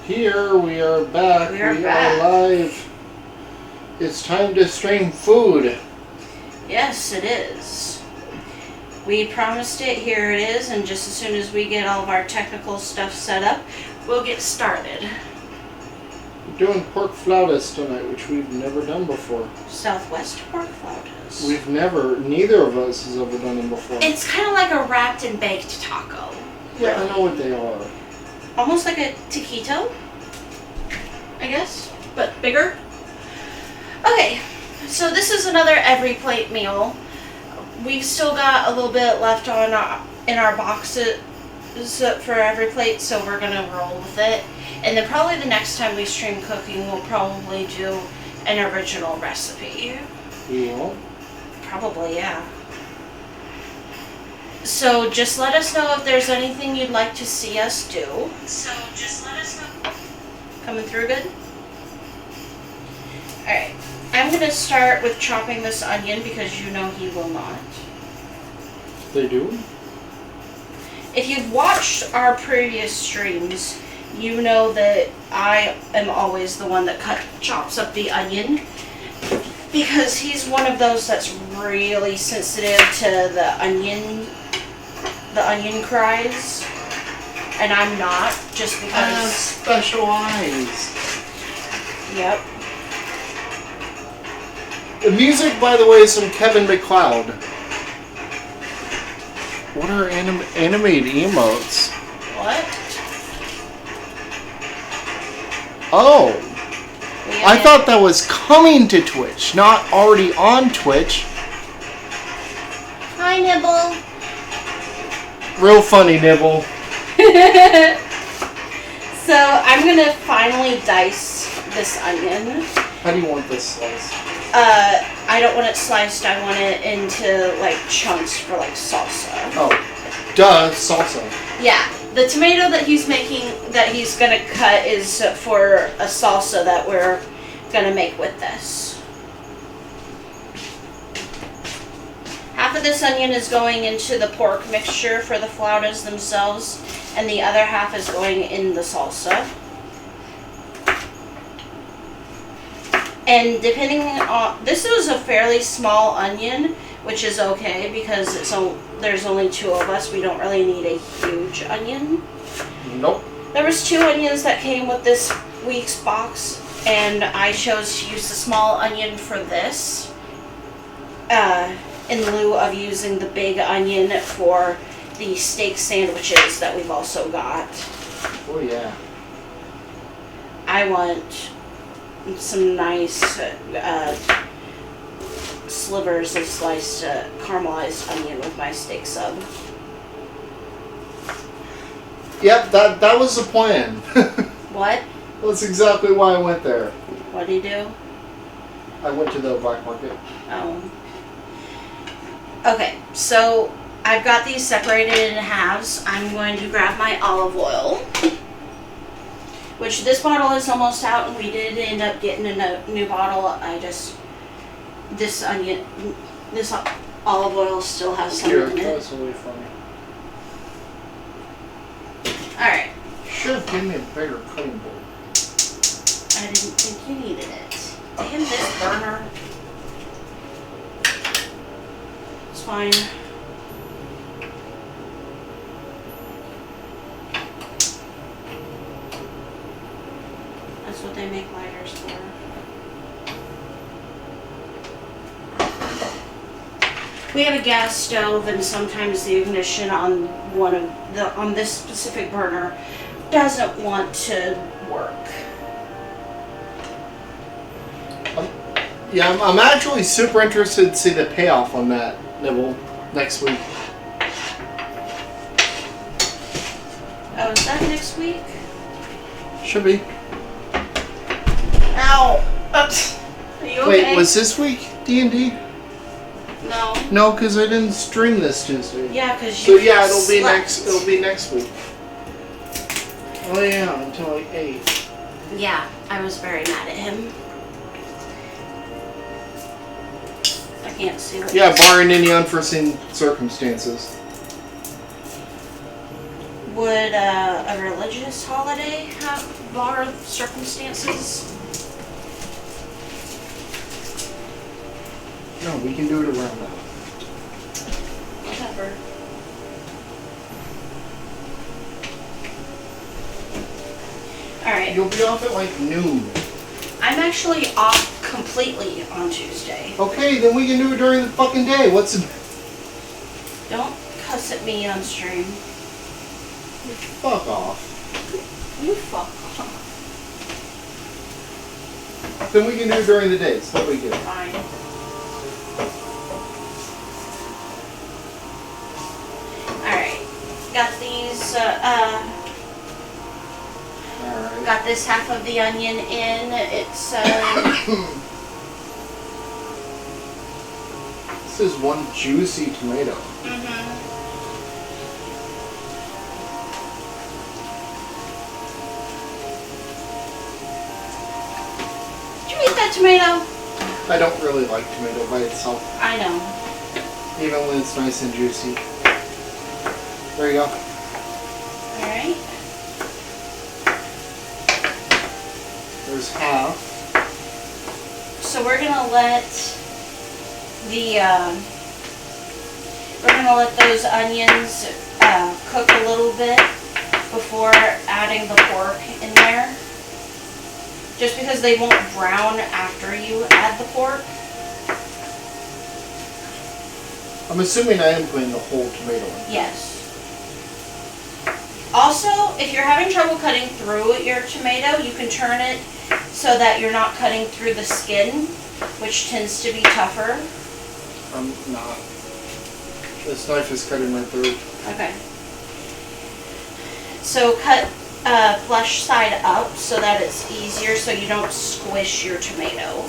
Here we are back. We are live. It's time to stream food. Yes, it is. We promised it. Here it is. And just as soon as we get all of our technical stuff set up, we'll get started. We're doing pork flautas tonight, which we've never done before. Southwest pork flautas. Neither of us has ever done them before. It's kind of like a wrapped and baked taco. Yeah, I know what they are. Almost like a taquito, I guess, but bigger. Okay, so this is another every plate meal. We've still got a little bit left on in our boxes for every plate, so we're gonna roll with it. And then probably the next time we stream cooking, we'll probably do an original recipe. Yeah. Probably, yeah. So just let us know if there's anything you'd like to see us do. So just let us know. Coming through good? Alright. I'm going to start with chopping this onion because you know he will not. They do? If you've watched our previous streams, you know that I am always the one that chops up the onion. Because he's one of those that's really sensitive to the onion cries, and I'm not, just because. I have special eyes. Yep. The music, by the way, is from Kevin MacLeod. What are animated emotes? What? Oh. I thought that was coming to Twitch, not already on Twitch. Hi, Nibble. Real funny, Nibble. So I'm gonna finally dice this onion. How do you want this sliced? I don't want it sliced. I want it into like chunks for like salsa. Oh, duh, salsa. Yeah, the tomato that he's gonna cut is for a salsa that we're gonna make with this. Half of this onion is going into the pork mixture for the flautas themselves, and the other half is going in the salsa. And depending on, this is a fairly small onion, which is okay because there's only two of us. We don't really need a huge onion. Nope. There was 2 onions that came with this week's box, and I chose to use the small onion for this. In lieu of using the big onion for the steak sandwiches that we've also got. Oh yeah. I want some nice slivers of sliced caramelized onion with my steak sub. Yep, that was the plan. What? That's exactly why I went there. What do you do? I went to the black market. Oh. Okay, so I've got these separated in halves. I'm going to grab my olive oil, which this bottle is almost out, and we did end up getting a new bottle. This olive oil still has some in it. That's really funny. Alright. Should have given me a bigger cutting board. I didn't think you needed it. Damn this burner. It's fine. That's what they make lighters for. We have a gas stove, and sometimes the ignition on on this specific burner doesn't want to work. Yeah, I'm actually super interested to see the payoff on that, Nibble, next week. Oh, is that next week? Should be. Ow! Oops. Are you okay? Wait, was this week D&D? No. No, because I didn't stream this Tuesday. Yeah, because So you yeah, slept. it'll be next week. Oh yeah, until like 8. Yeah, I was very mad at him. I can't see what. Yeah, barring any unforeseen circumstances. Would a religious holiday have bar circumstances? No, we can do it around that. Whatever. Alright. You'll be off at like noon. I'm actually off completely on Tuesday. Okay, then we can do it during the fucking day. What's the... Don't cuss at me on stream. Fuck off. You fuck off. Then we can do it during the day. It's no big deal. Fine. Alright. Got these, Alright. got this half of the onion in. It's, This is one juicy tomato. Did you eat that tomato? I don't really like tomato by itself, I know. even when it's nice and juicy. There you go. Alright. There's half. So we're gonna let those onions cook a little bit before adding the pork in there. Just because they won't brown after you add the pork. I'm assuming I am putting the whole tomato in. Yes. Also, if you're having trouble cutting through your tomato, you can turn it so that you're not cutting through the skin, which tends to be tougher. I'm not. This knife is cutting right through. Okay. So cut flesh side up so that it's easier so you don't squish your tomato.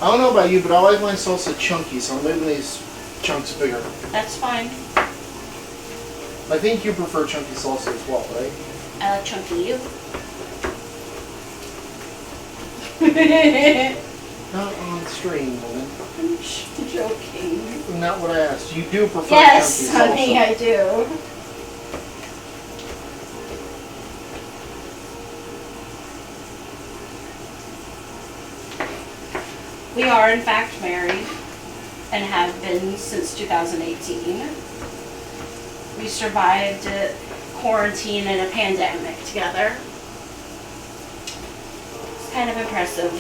I don't know about you, but I like my salsa chunky, so I'm making these chunks bigger. That's fine. I think you prefer chunky salsa as well, right? I like chunky you. Not on stream, woman. I'm joking. Not what I asked. You do prefer Yes, chunky salsa. honey, I do. We are in fact married and have been since 2018. We survived quarantine and a pandemic together. It's kind of impressive.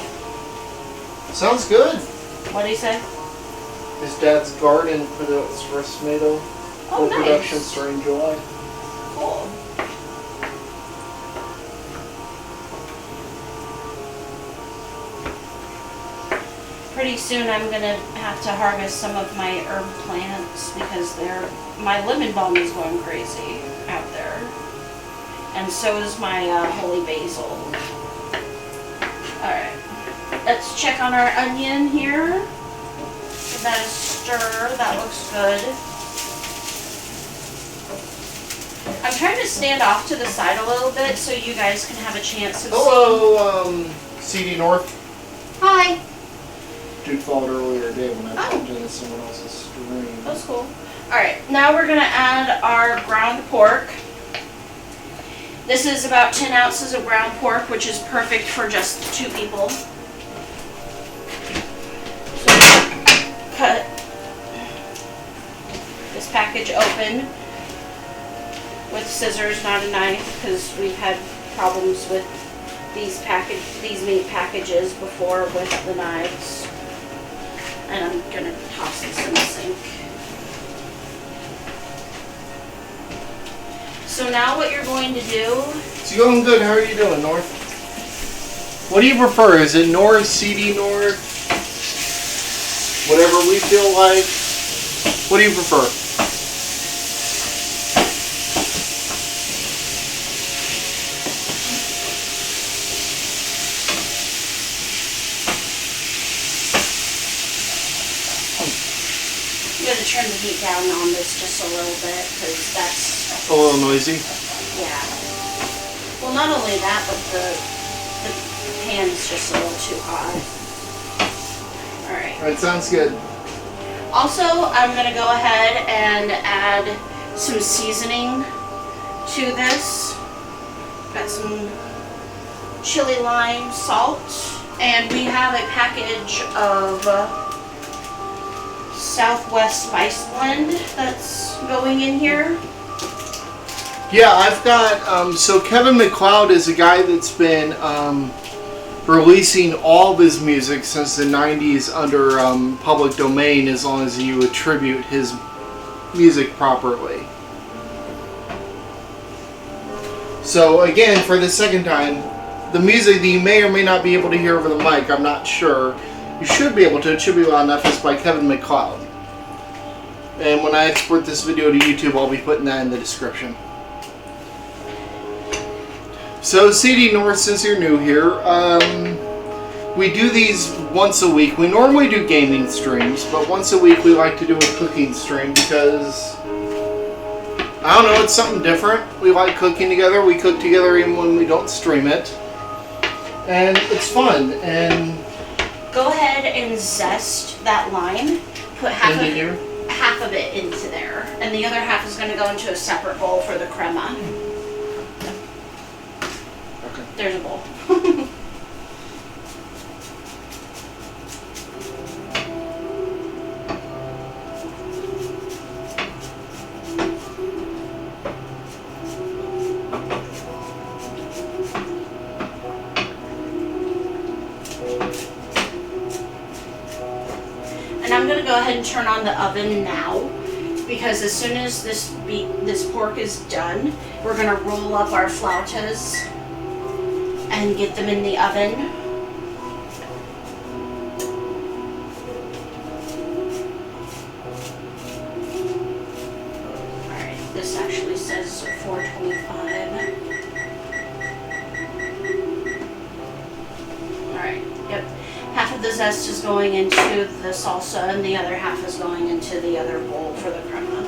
Sounds good. What do you say? His dad's garden put out its first tomato. Oh, Full production nice. starting July. Cool. Pretty soon I'm gonna have to harvest some of my herb plants because my lemon balm is going crazy out there. And so is my holy basil. Alright. Let's check on our onion here. Give that a stir. That looks good. I'm trying to stand off to the side a little bit so you guys can have a chance to see. Hello, CD North. Hi. Dude followed earlier today when I popped into someone else's stream. That's cool. Alright, now we're going to add our ground pork. This is about 10 ounces of ground pork, which is perfect for just 2 people. So cut this package open with scissors, not a knife, because we've had problems with these meat packages before with the knives. And I'm gonna toss this in the sink. So now what you're going to do... It's going good. How are you doing, North? What do you prefer? Is it North, CD North? Whatever we feel like? What do you prefer? I'm going to turn the heat down on this just a little bit because that's... A little noisy? Yeah. Well, not only that, but the pan's just a little too hot. Alright. Alright, sounds good. Also, I'm going to go ahead and add some seasoning to this. Got some chili lime salt, and we have a package of Southwest Spice Blend that's going in here. Yeah, I've got, so Kevin MacLeod is a guy that's been releasing all of his music since the 90s under public domain, as long as you attribute his music properly. So again, for the second time, the music that you may or may not be able to hear over the mic, I'm not sure. You should be able to, it should be loud enough, is by Kevin MacLeod. And when I export this video to YouTube, I'll be putting that in the description. So CD North, since you're new here, we do these once a week. We normally do gaming streams, but once a week we like to do a cooking stream because, I don't know, it's something different. We like cooking together. We cook together even when we don't stream it. And it's fun. And go ahead and zest that lime. Put half of it into there. And the other half is going to go into a separate bowl for the crema. Okay. There's a bowl. And I'm going to go ahead and turn on the oven now, because as soon as this pork is done, we're going to roll up our flautas and get them in the oven. Alright, this actually says 425. Alright, yep. Half of the zest is going into the salsa and the other half is going into the other bowl for the crema.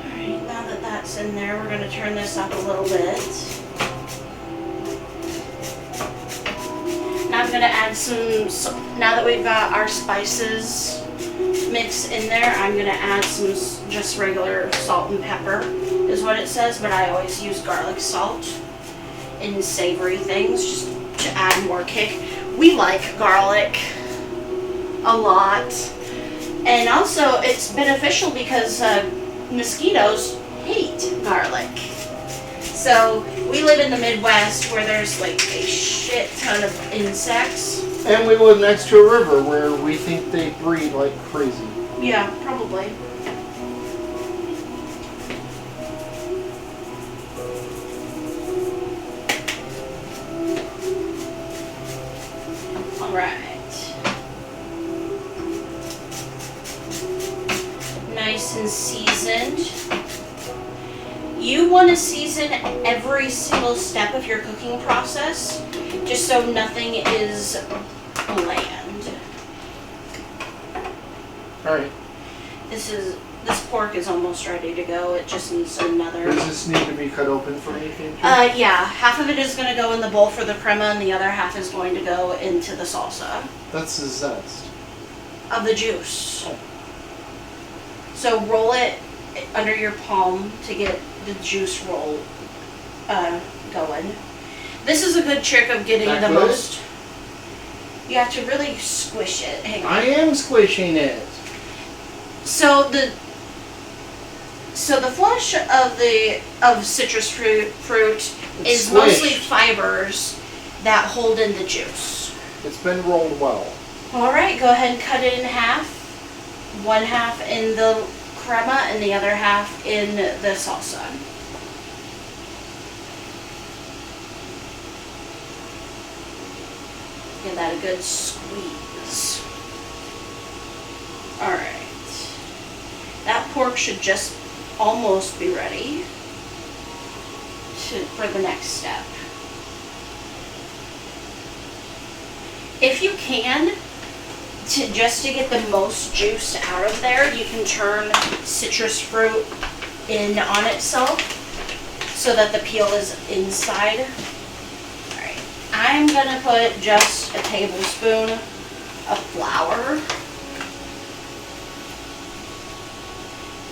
Alright, now that that's in there, we're going to turn this up a little bit. Now I'm going to add some, now that we've got our spices mixed in there, I'm going to add some just regular salt and pepper is what it says, but I always use garlic salt in savory things just to add more kick. We like garlic a lot, and also it's beneficial because mosquitoes hate garlic. So we live in the Midwest where there's like a shit ton of insects. And we live next to a river where we think they breed like crazy. Yeah, probably. Alright. Nice and seasoned. You want to season every single step of your cooking process, just so nothing is bland. Alright. This pork is almost ready to go. It just needs another. Does this need to be cut open for anything? Yeah. Half of it is going to go in the bowl for the crema, and the other half is going to go into the salsa. That's the zest. Of the juice. Oh. So roll it under your palm to get the juice roll going. This is a good trick of getting the most. You have to really squish it. Hang on. I am squishing it. So the flesh of citrus fruit is mostly fibers that hold in the juice. It's been rolled well. All right, go ahead and cut it in half. One half in the crema and the other half in the salsa. Give that a good squeeze. All right. That pork should just almost be ready for the next step. If you can, just to get the most juice out of there, you can turn citrus fruit in on itself so that the peel is inside. Alright, I I'm gonna put just a tablespoon of flour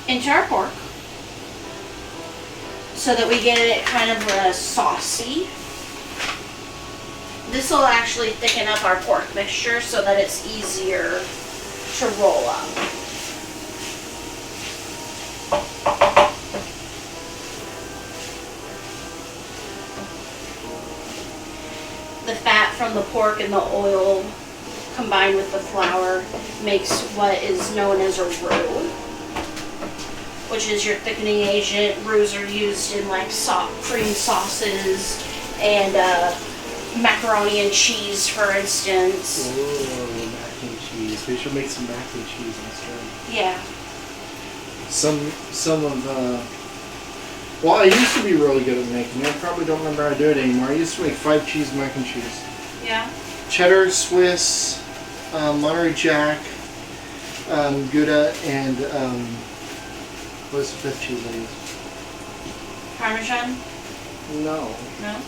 into our pork so that we get it kind of saucy. This will actually thicken up our pork mixture so that it's easier to roll up. The fat from the pork and the oil combined with the flour makes what is known as a roux, which is your thickening agent. Roux are used in like cream sauces and macaroni and cheese, for instance. Ooh, mac and cheese. We should make some mac and cheese instead. Yeah. Some of well, I used to be really good at making it. I probably don't remember how to do it anymore. I used to make 5 cheese mac and cheese. Yeah. Cheddar, Swiss, Monterey Jack, Gouda, and what's the 5th cheese I use? Parmesan? No. No?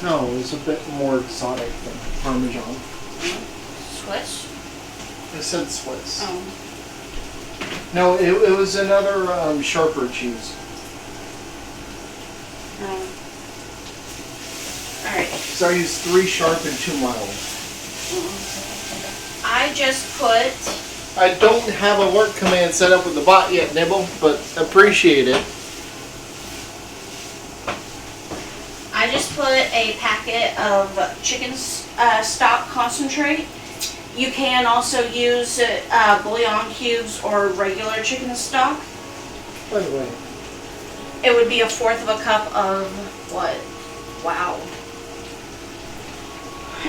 No, it was a bit more exotic than Parmesan. Swiss? I said Swiss. Oh. No, it was another sharper cheese. Alright. So I used 3 sharp and 2 mild. I just put... I don't have a work command set up with the bot yet, Nibble, but appreciate it. I just put a packet of chicken stock concentrate. You can also use bouillon cubes or regular chicken stock. By the way, It would be 1/4 of a cup of what? Wow.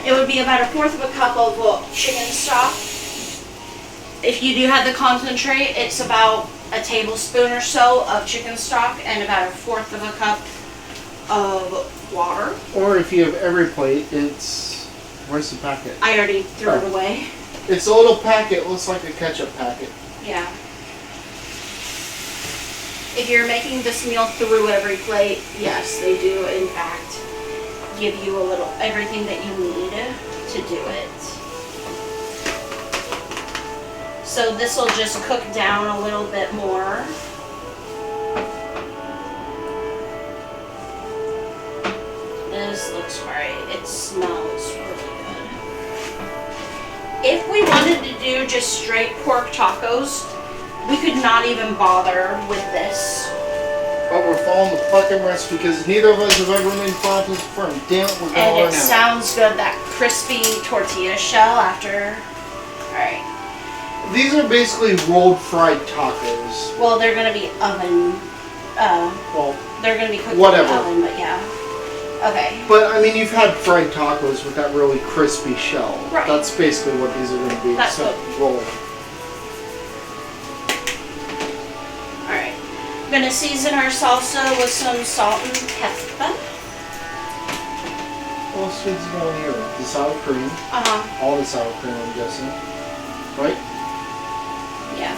It would be about 1/4 of a cup of chicken stock. If you do have the concentrate, it's about a tablespoon or so of chicken stock and about 1/4 of a cup of water. or if you have every plate, it's... Where's the packet? I already threw it away. It's a little packet, looks like a ketchup packet. Yeah. If you're making this meal through every plate, yes, they do in fact give you a little everything that you need to do it. So this will just cook down a little bit more. This looks right. It smells really good. If we wanted to do just straight pork tacos, we could not even bother with this. But we're following the fucking recipe because neither of us have ever made flautas before. And damn it, we're going And to it learn now. sounds good, that crispy tortilla shell after. Alright. These are basically rolled fried tacos. Well, they're going to be oven. Well, They're going to be cooked whatever. in the oven, but yeah. Okay. but I mean, you've had fried tacos with that really crispy shell. Right. That's basically what these are going to be. That's except what- rolled. Alright. I'm going to season our salsa with some salt and pepper. What else is going here? The sour cream. Uh-huh. All the sour cream, I'm guessing. Right? Yeah.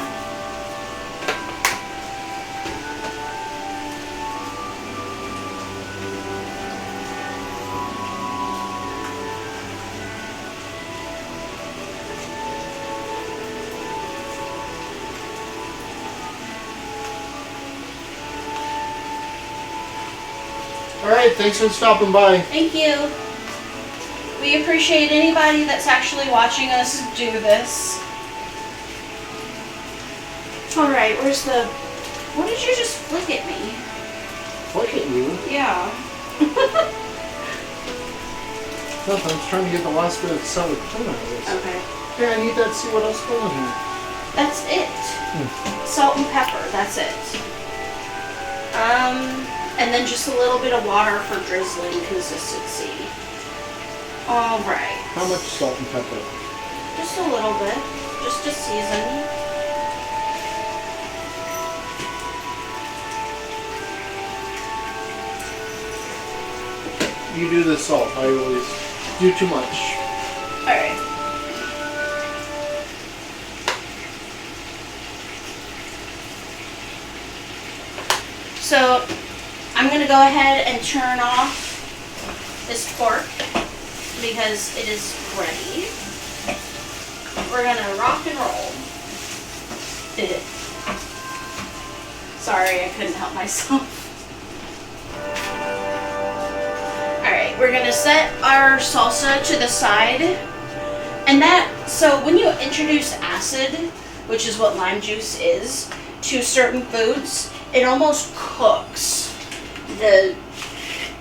Alright, thanks for stopping by. Thank you. We appreciate anybody that's actually watching us do this. Alright, where's the... What did you just flick at me? Look at you. Yeah. Nothing, I was trying to get the last bit of sour cream out of this. Okay. Yeah, I need that to see what else goes in here. That's it. Salt and pepper, that's it. And then just a little bit of water for drizzling consistency. Alright. How much salt and pepper? Just a little bit. Just to season. You do the salt. I always do too much. Alright. So, I'm going to go ahead and turn off this pork because it is ready. We're gonna rock and roll. Sorry, I couldn't help myself. Alright, we're gonna set our salsa to the side. And so when you introduce acid, which is what lime juice is, to certain foods, it almost cooks the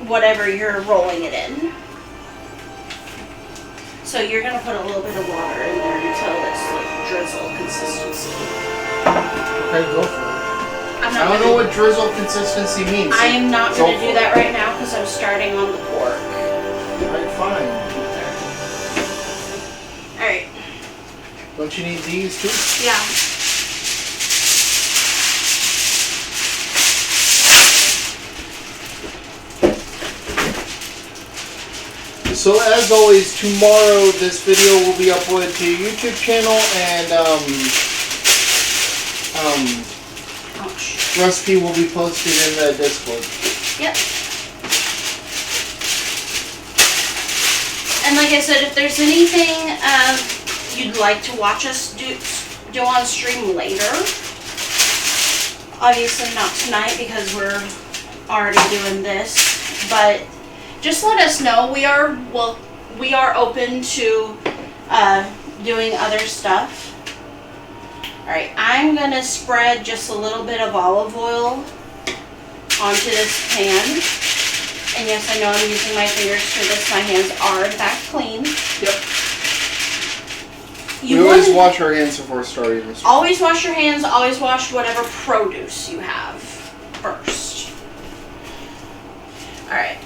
whatever you're rolling it in. So you're gonna put a little bit of water in there until it's like drizzle consistency. Okay, go for it. I don't know what drizzle consistency means. I am not going to do that right now because I'm starting on the pork. Alright, fine. Alright. Don't you need these too? Yeah. So as always, tomorrow this video will be uploaded to your YouTube channel and recipe will be posted in the Discord. Yep. And like I said, if there's anything you'd like to watch us do on stream later, obviously not tonight because we're already doing this, but just let us know. We are open to doing other stuff. Alright, I'm going to spread just a little bit of olive oil onto this pan. And yes, I know I'm using my fingers for this. My hands are in fact clean. Yep. We always wash our hands before starting this. Always wash your hands. Always wash whatever produce you have first. Alright.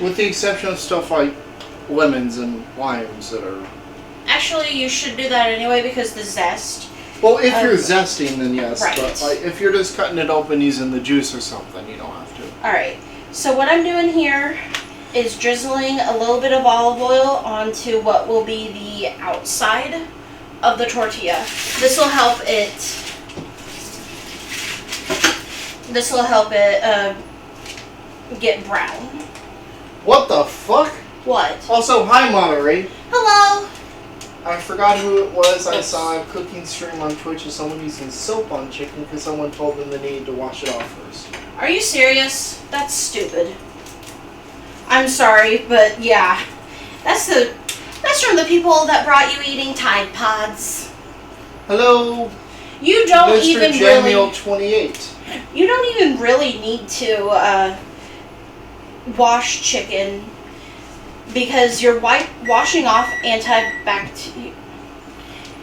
With the exception of stuff like lemons and limes that are... Actually, you should do that anyway because the zest... Well, if you're zesting, then yes. Right. But like, if you're just cutting it open using the juice or something, you don't have to. Alright, so what I'm doing here is drizzling a little bit of olive oil onto what will be the outside of the tortilla. This will help it get brown. What the fuck? What? Also, hi Monterey. Hello! I forgot who it was. I saw a cooking stream on Twitch of someone using soap on chicken because someone told them they needed to wash it off first. Are you serious? That's stupid. I'm sorry, but yeah. That's from the people that brought you eating Tide Pods. Hello, You don't Mr. even Jamil 28. You don't even really need to wash chicken because you're washing off antibacterial.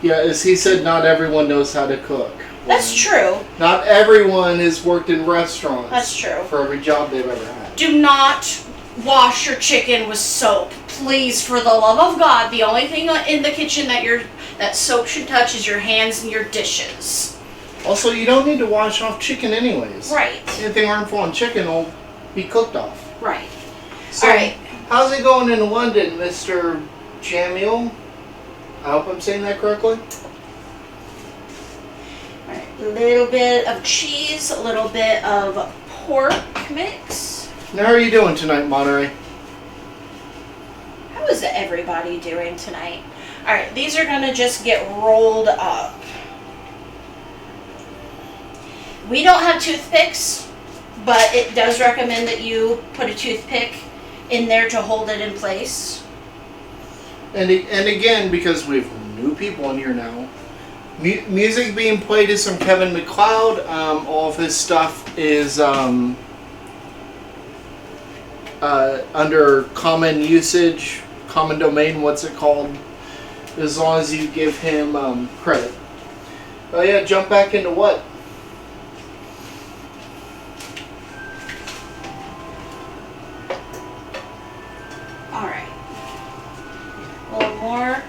Yeah, as he said, not everyone knows how to cook. That's true. Not everyone has worked in restaurants. That's true. For every job they've ever had. Do not wash your chicken with soap. Please, for the love of God, the only thing in the kitchen that soap should touch is your hands and your dishes. Also, you don't need to wash off chicken anyways. Right. Anything harmful on chicken will be cooked off. Right. So, Alright. how's it going in London, Mr. Jamil? I hope I'm saying that correctly. Alright. A little bit of cheese, a little bit of pork mix. Now, how are you doing tonight, Monterey? How is everybody doing tonight? Alright, these are going to just get rolled up. We don't have toothpicks, but it does recommend that you put a toothpick in there to hold it in place. And again, because we have new people in here now, music being played is from Kevin MacLeod. All of his stuff is under common usage, common domain, what's it called? As long as you give him credit. Oh yeah, jump back into what? Alright. A little more.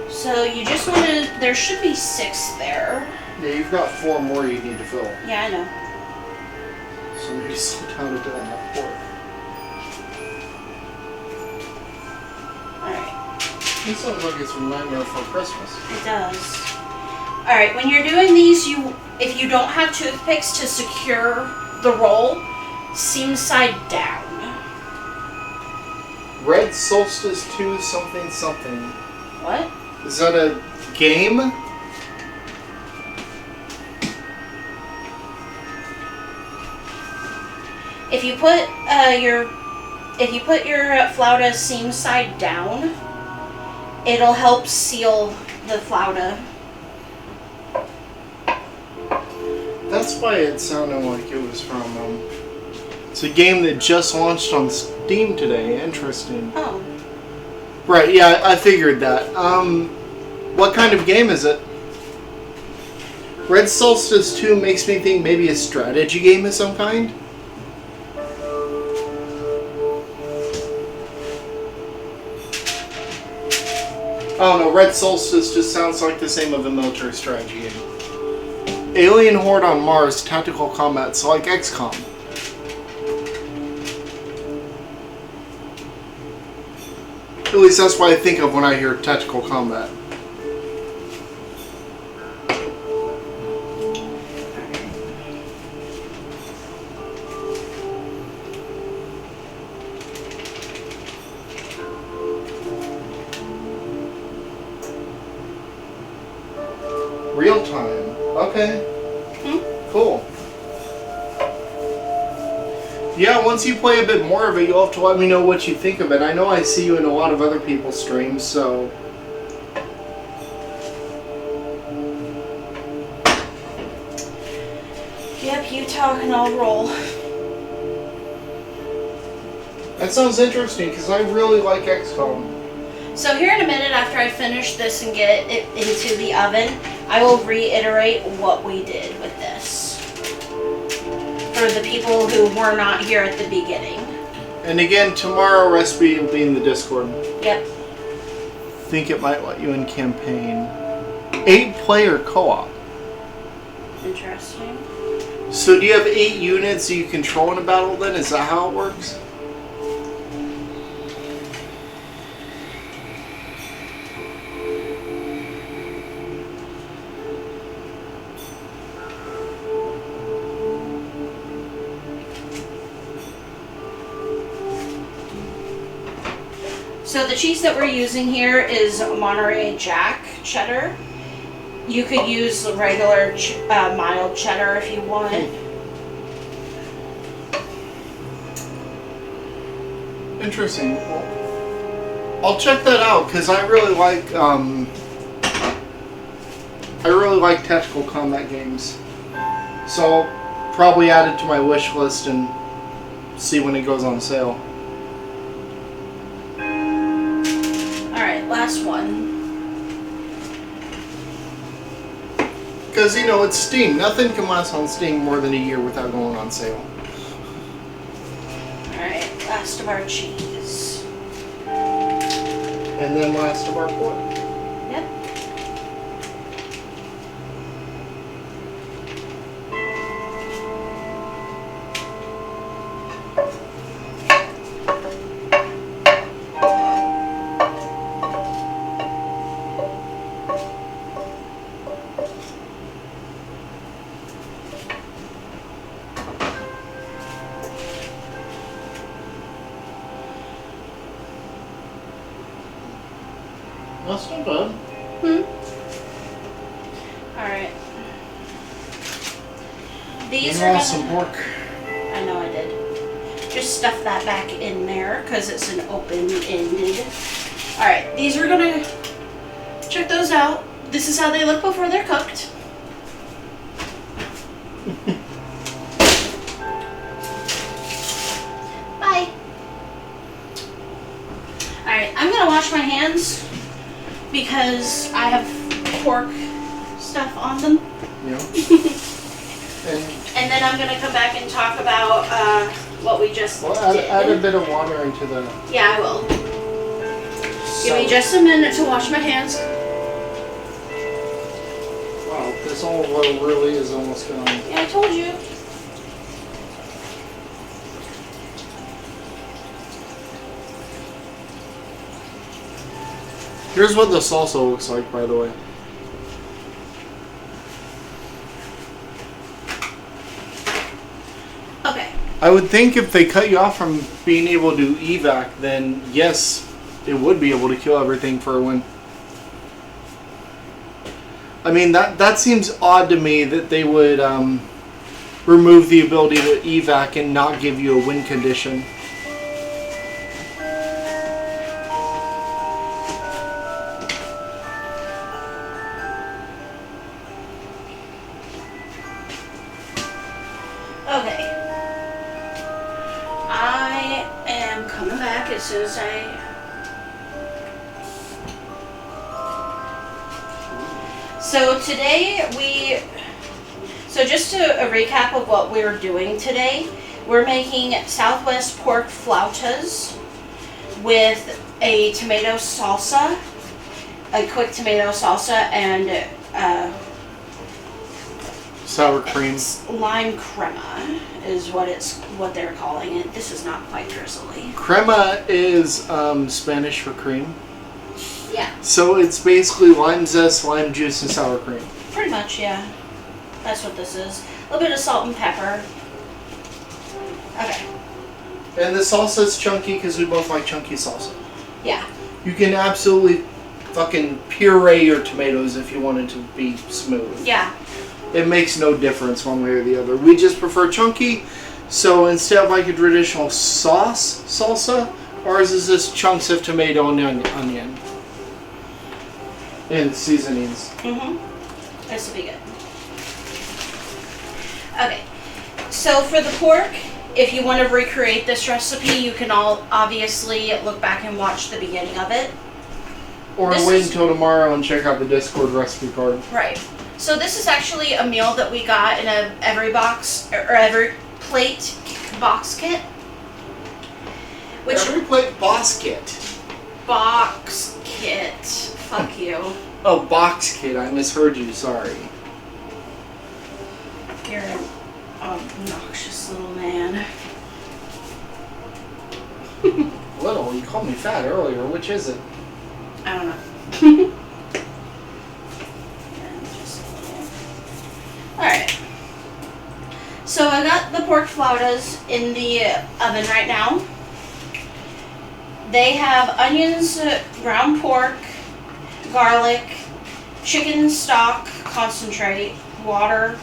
So you just want to, there should be 6 there. Yeah, you've got 4 more you need to fill. Yeah, I know. So maybe slow down to doing that pork. Alright. This sounds like it's from Nightmare Before Christmas. It does. Alright, when you're doing these, if you don't have toothpicks to secure the roll, seam side down. Red Solstice 2 something something. What? Is that a game? If you put your flauta seam side down, it'll help seal the flauta. That's why it sounded like it was from it's a game that just launched on Steam today. Interesting. Oh. Right, yeah, I figured that. What kind of game is it? Red Solstice 2 makes me think maybe a strategy game of some kind. Oh no, Red Solstice just sounds like the same of a military strategy game. Alien Horde on Mars, tactical combat, so like XCOM. At least that's what I think of when I hear tactical combat. Real time. Okay. Cool. Yeah, once you play a bit more of it, you'll have to let me know what you think of it. I know I see you in a lot of other people's streams, so... Yep, you talk and I'll roll. That sounds interesting, because I really like XCOM. So here in a minute, after I finish this and get it into the oven, I will reiterate what we did with this. For the people who were not here at the beginning. And again, tomorrow recipe will be in the Discord. Yep. Think it might let you in campaign. 8-player co-op. Interesting. So do you have 8 units that you control in a battle then? Is that how it works? So the cheese that we're using here is Monterey Jack cheddar. You could use regular mild cheddar if you want. Interesting. Well, I'll check that out because I really like tactical combat games. So I'll probably add it to my wish list and see when it goes on sale. Last one. Because, you know, it's Steam. Nothing can last on Steam more than a year without going on sale. Alright, last of our cheese. And then last of our pork. Yep. That's not bad. Alright. These You are lost some pork. I know I did. Just stuff that back in there because it's an open-ended. Alright, these are gonna check those out. This is how they look before they're cooked. Bye. Alright, I'm gonna wash my hands because I have pork stuff on them. Yeah. And then I'm gonna come back and talk about what we just did. Add a bit of water into the... Yeah, I will. Give me just a minute to wash my hands. Wow, this olive oil really is almost gone. Yeah, I told you. Here's what the salsa looks like, by the way. I would think if they cut you off from being able to evac, then yes, it would be able to kill everything for a win. I mean, that seems odd to me that they would remove the ability to evac and not give you a win condition. Okay. I am coming back as soon as So today so just to a recap of what we're doing today, we're making Southwest pork flautas with a tomato salsa, a quick tomato salsa, and Sour cream. Lime crema is what they're calling it. This is not quite drizzly. Crema is Spanish for cream. Yeah. So it's basically lime zest, lime juice, and sour cream. Pretty much, yeah. That's what this is. A little bit of salt and pepper. Okay. And the salsa is chunky because we both like chunky salsa. Yeah. You can absolutely fucking puree your tomatoes if you wanted to be smooth. Yeah. It makes no difference one way or the other. We just prefer chunky, so instead of like a traditional sauce salsa, ours is just chunks of tomato and onion. And seasonings. Mm-hmm. This will be good. Okay. So for the pork, if you want to recreate this recipe, you can all obviously look back and watch the beginning of it. Or wait until tomorrow and check out the Discord recipe card. Right. So this is actually a meal that we got in a every plate box kit. Every plate box kit. Box kit. Fuck you. Oh, box kit. I misheard you. Sorry. You're an obnoxious little man. Little? You called me fat earlier. Which is it? I don't know. Alright. So I got the pork flautas in the oven right now. They have onions, ground pork, garlic, chicken stock concentrate, water,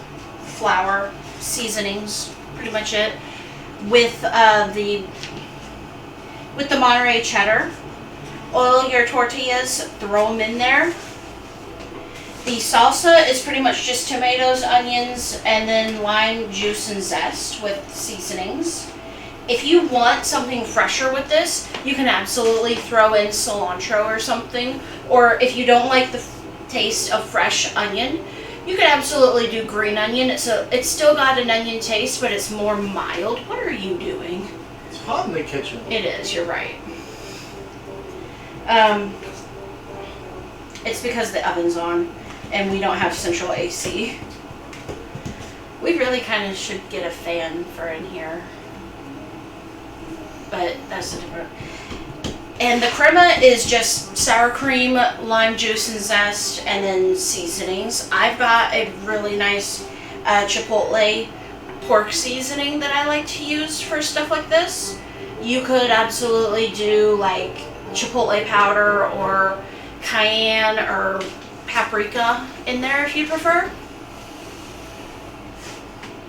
flour, seasonings, pretty much it, with the Monterey cheddar. Oil your tortillas, throw them in there. The salsa is pretty much just tomatoes, onions, and then lime juice and zest with seasonings. If you want something fresher with this, you can absolutely throw in cilantro or something. Or if you don't like the taste of fresh onion, you could absolutely do green onion. It's still got an onion taste, but it's more mild. What are you doing? It's hot in the kitchen. It is, you're right. It's because the oven's on and we don't have central AC. We really kind of should get a fan for in here. But that's a different... And the crema is just sour cream, lime juice and zest, and then seasonings. I've got a really nice chipotle pork seasoning that I like to use for stuff like this. You could absolutely do like chipotle powder or cayenne or paprika in there if you prefer.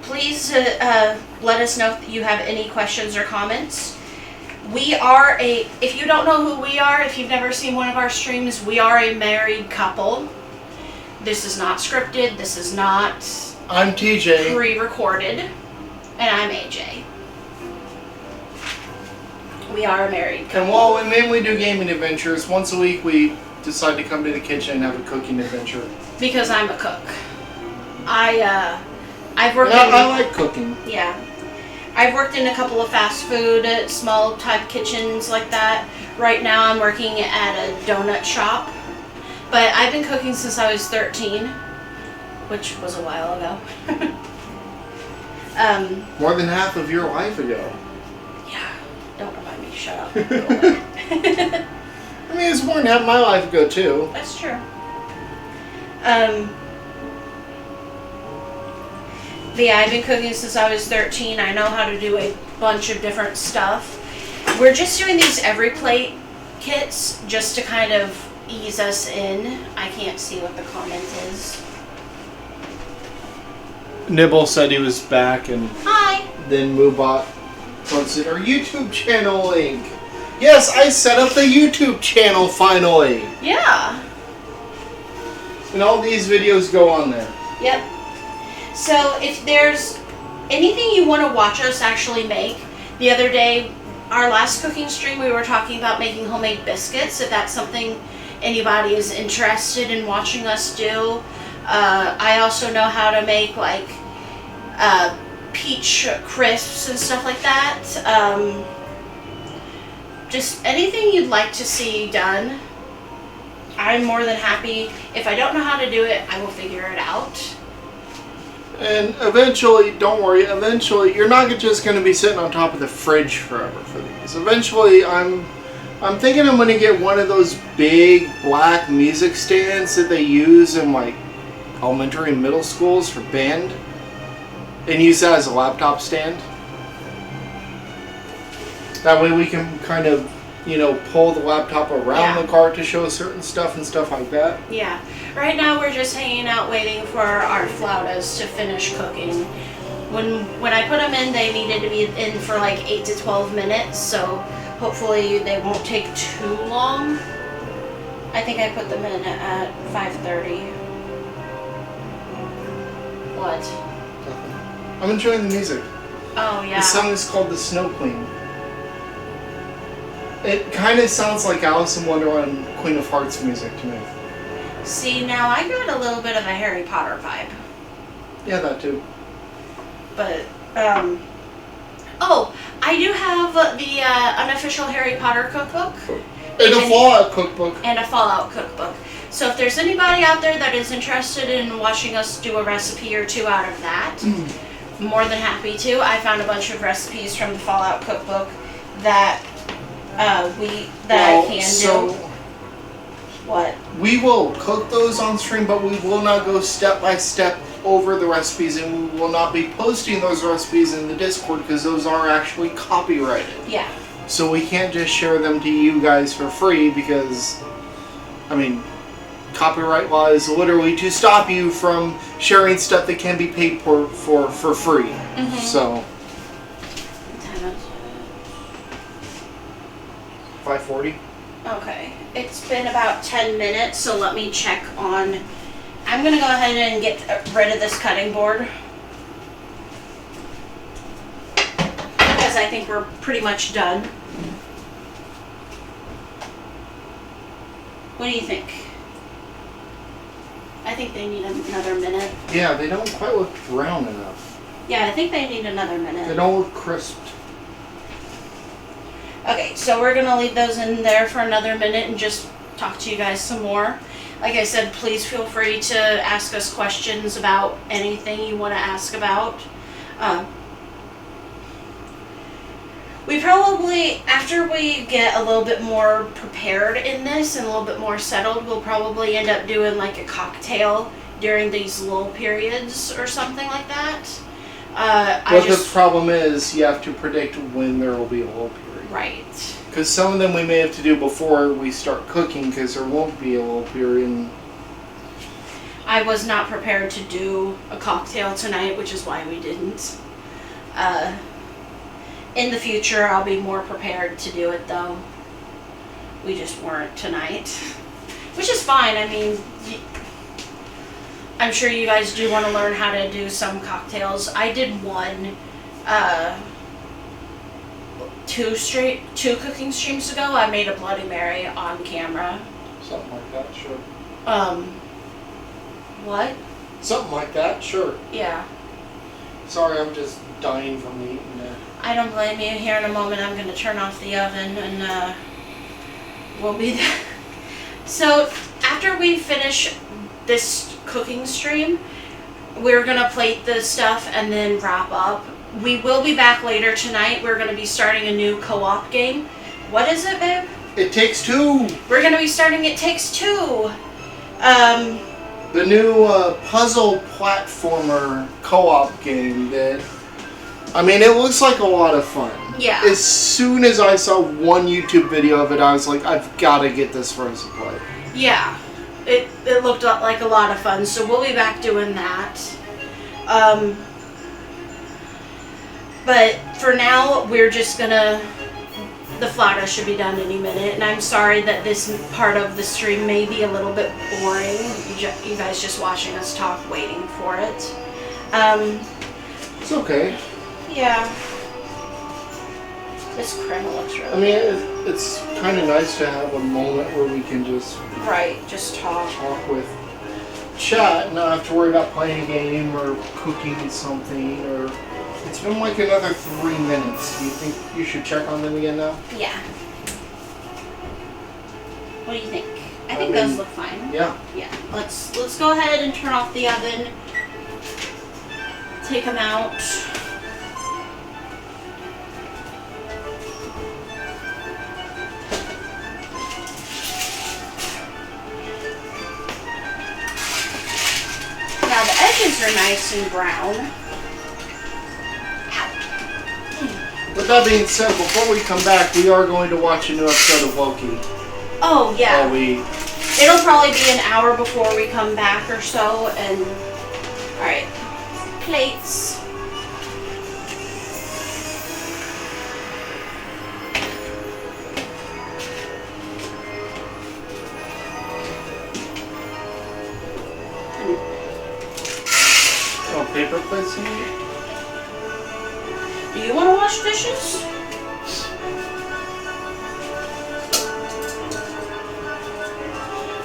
Please let us know if you have any questions or comments. We are if you don't know who we are, if you've never seen one of our streams, we are a married couple. This is not scripted, this is not I'm TJ. pre-recorded, and I'm AJ. We are a married couple. And while we mainly do gaming adventures, once a week we decide to come to the kitchen and have a cooking adventure. Because I'm a cook. I've worked I like cooking. Yeah. I've worked in a couple of fast food, small type kitchens like that. Right now I'm working at a donut shop. But I've been cooking since I was 13, which was a while ago. More than half of your life ago. Yeah, don't remind me, shut up. I mean, it's more than half my life ago too. That's true. But yeah, I've been cooking since I was 13. I know how to do a bunch of different stuff. We're just doing these every plate kits just to kind of ease us in. I can't see what the comment is. Nibble said he was back, and Hi. then Moobot posted our YouTube channel link. Yes, I set up the YouTube channel finally. Yeah. And all these videos go on there. Yep. So if there's anything you want to watch us actually make, the other day, our last cooking stream, we were talking about making homemade biscuits. If that's something anybody is interested in watching us do. I also know how to make like peach crisps and stuff like that. Just anything you'd like to see done. I'm more than happy. If I don't know how to do it, I will figure it out. And eventually, don't worry, eventually, you're not just going to be sitting on top of the fridge forever for these. Eventually, I'm thinking I'm going to get one of those big black music stands that they use in like elementary and middle schools for band, and use that as a laptop stand. That way we can kind of, pull the laptop around the cart to show certain stuff and stuff like that. Yeah. Right now we're just hanging out waiting for our flautas to finish cooking. When I put them in, they needed to be in for like 8 to 12 minutes, so hopefully they won't take too long. I think I put them in at 5:30. What? I'm enjoying the music. Oh, yeah. The song is called The Snow Queen. It kind of sounds like Alice in Wonderland, Queen of Hearts music to me. See, now I got a little bit of a Harry Potter vibe. Yeah, that too. But, oh, I do have the unofficial Harry Potter cookbook. And a Fallout cookbook. And a Fallout cookbook. So if there's anybody out there that is interested in watching us do a recipe or two out of that, more than happy to. I found a bunch of recipes from the Fallout cookbook that I can do. What? We will cook those on stream, but we will not go step by step over the recipes, and we will not be posting those recipes in the Discord because those are actually copyrighted. Yeah. So we can't just share them to you guys for free because, copyright law is literally to stop you from sharing stuff that can be paid for free. Mm-hmm. So. 5:40. Okay. It's been about 10 minutes, so let me check on... I'm going to go ahead and get rid of this cutting board. Because I think we're pretty much done. What do you think? I think they need another minute. Yeah, they don't quite look brown enough. Yeah, I think they need another minute. They don't look crisped. Okay, so we're going to leave those in there for another minute and just talk to you guys some more. Like I said, please feel free to ask us questions about anything you want to ask about. We probably, after we get a little bit more prepared in this and a little bit more settled, we'll probably end up doing like a cocktail during these lull periods or something like that. The problem is you have to predict when there will be a lull period. Right. Because some of them we may have to do before we start cooking because there won't be a lull period. I was not prepared to do a cocktail tonight, which is why we didn't. In the future, I'll be more prepared to do it, though. We just weren't tonight. Which is fine. I'm sure you guys do want to learn how to do some cocktails. I did one, two cooking streams ago. I made a Bloody Mary on camera. Something like that, sure. What? Something like that, sure. Yeah. Sorry, I'm just dying from eating that. I don't blame you. Here in a moment, I'm going to turn off the oven and we'll be there. So, after we finish this cooking stream, we're going to plate the stuff and then wrap up. We will be back later tonight. We're going to be starting a new co-op game. What is it, babe? It Takes Two. We're going to be starting It Takes Two. The new puzzle platformer co-op game that, I mean, it looks like a lot of fun. Yeah. As soon as I saw one YouTube video of it, I was like, I've got to get this for us to play. Yeah. It looked like a lot of fun, so we'll be back doing that. But for now, we're just gonna... The flauta should be done any minute, and I'm sorry that this part of the stream may be a little bit boring. You guys just watching us talk, waiting for it. It's okay. Yeah. This crema looks really I mean, it's kind of nice to have a moment where we can just just talk with chat and not have to worry about playing a game or cooking something. Or it's been like another 3 minutes. Do you think you should check on them again now? Yeah. What do you think? I think those look fine. Yeah. Yeah. Let's go ahead and turn off the oven. Take them out. Now the edges are nice and brown. With that being said, before we come back, we are going to watch a new episode of Loki. Oh yeah. It'll probably be an hour before we come back or so, and alright. Plates. Oh, paper plates in here? Do you want to wash dishes?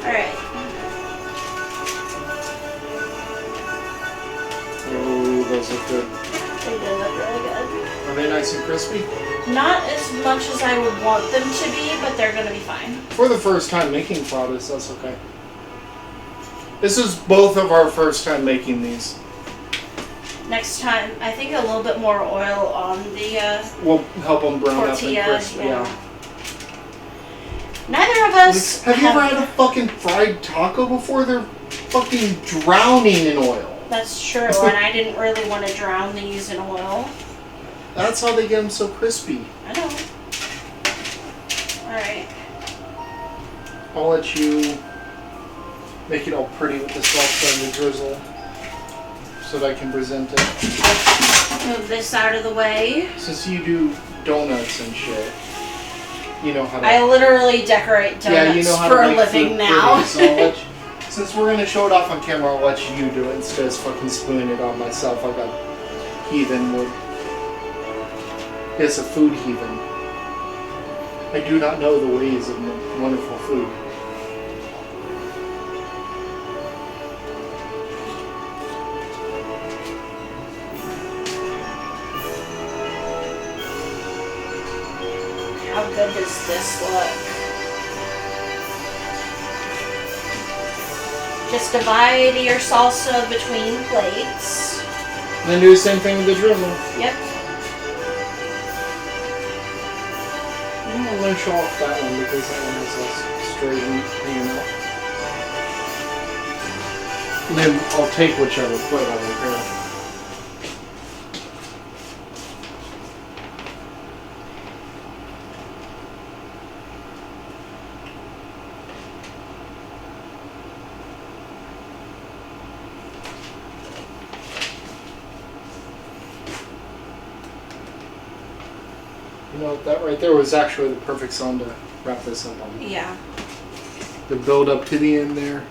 Alright. Oh, those look good. They do look really good. Are they nice and crispy? Not as much as I would want them to be, but they're going to be fine. For the first time making flautas, that's okay. This is both of our first time making these. Next time, I think a little bit more oil on the We'll help them brown tortilla. up and crisp. Yeah. Neither of us Have you ever had a fucking fried taco before? They're fucking drowning in oil. That's true, and I didn't really want to drown these in oil. That's how they get them so crispy. I know. Alright. I'll let you make it all pretty with the salsa and the drizzle so that I can present it. Move this out of the way. Since you do donuts and shit, you know how to... I literally decorate donuts for a living now. So since we're going to show it off on camera, I'll let you do it instead of fucking spooning it on myself like a heathen would. Yes, a food heathen. I do not know the ways of wonderful food. How good does this look? Just divide your salsa between plates. And then do the same thing with the drizzle. Yep. I'm going to show off that one because that one has less straight meat hanging out. And then I'll take whichever plate I don't care. You know, that right there was actually the perfect song to wrap this up on. Yeah. The build up to the end there.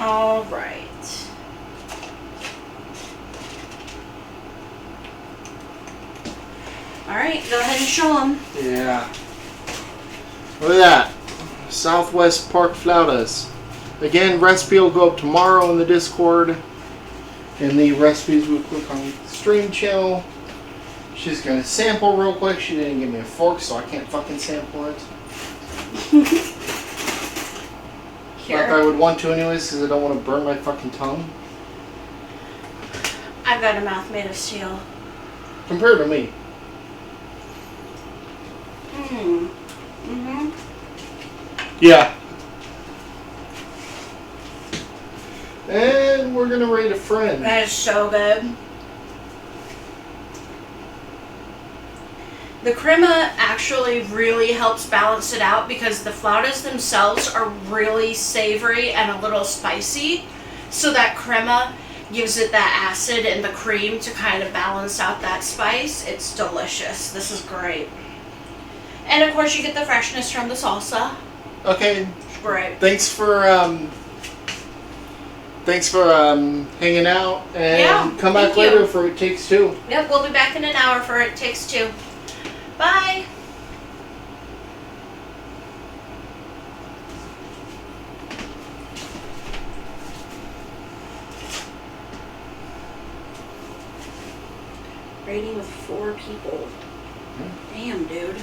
All right. All right, go ahead and show them. Yeah. Look at that. Southwest Pork Flautas. Again, recipe will go up tomorrow in the Discord. And the recipes will click on the stream channel. She's gonna sample real quick. She didn't give me a fork, so I can't fucking sample it. Here. Not that I would want to anyways, because I don't want to burn my fucking tongue. I've got a mouth made of steel. Compared to me. Mm-hmm. Yeah. And we're gonna rate a friend. That is so good. The crema actually really helps balance it out because the flautas themselves are really savory and a little spicy. So that crema gives it that acid and the cream to kind of balance out that spice. It's delicious. This is great. And of course you get the freshness from the salsa. Okay. It's great. Thanks for hanging out, and Yeah, come back thank you. later for It Takes Two. Yep, we'll be back in an hour for It Takes Two. Bye. Rating with 4 people. Damn, dude.